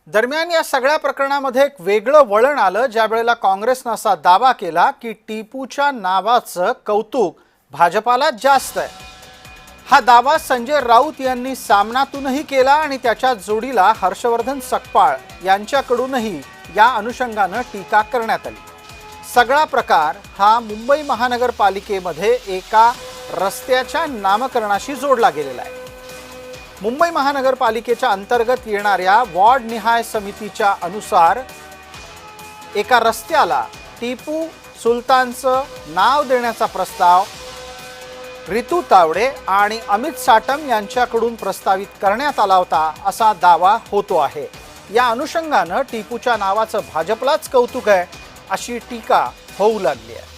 दरम्यान या सगळ्या प्रकरणामध्ये एक वेगळं वळण आलं ज्या वेळेला काँग्रेसने असा दावा केला की टिपूच्या नावाचं कौतुक भाजपाला जास्त आहे। हा दावा संजय राऊत यांनी सामनातूनही केला आणि त्याच्या जोडीला हर्षवर्धन सकपाळ यांच्याकडूनही या अनुषंगाने टीका करण्यात आली। सगळा प्रकार हा मुंबई महानगरपालिकेमध्ये एका रस्त्याच्या नामकरणाशी जोडला गेलेला आहे। मुंबई महानगरपालिकेच्या अंतर्गत येणाऱ्या वॉर्ड निहाय समितीच्या अनुसार एका रस्त्याला टिपू सुलतानचं नाव देण्याचा प्रस्ताव रितू तावडे आणि अमित साटम यांच्याकडून प्रस्तावित करण्यात आला होता असा दावा होतो आहे। या अनुषंगाने टिपूच्या नावाचं भाजपलाच कौतुक आहे अशी टीका होऊ लागली आहे।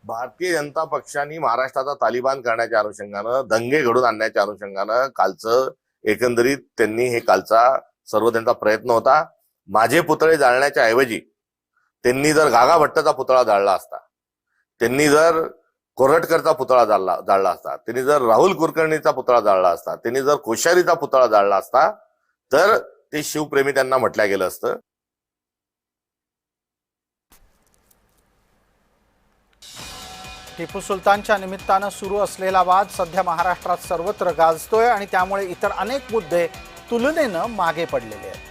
भारतीय जनता पक्षाने महाराष्ट्राचा तालिबान करण्याच्या अनुषंगानं दंगे घडून आणण्याच्या अनुषंगानं कालचं एकंदरीत त्यांनी हे कालचा सर्व त्यांचा प्रयत्न होता। माझे पुतळे जाळण्याच्या ऐवजी त्यांनी जर गागा भट्टचा पुतळा जाळला असता, त्यांनी जर कोरटकरचा पुतळा जाळला असता, त्यांनी जर राहुल कुलकर्णीचा पुतळा जाळला असता, त्यांनी जर कोश्यारीचा पुतळा जाळला असता तर ते शिवप्रेमी त्यांना म्हटलं गेलं असतं। टिपू सुलतानच्या निमित्तानं सुरू असलेला वाद सध्या महाराष्ट्रात सर्वत्र गाजतोय आणि त्यामुळे इतर अनेक मुद्दे तुलनेनं मागे पडलेले आहेत।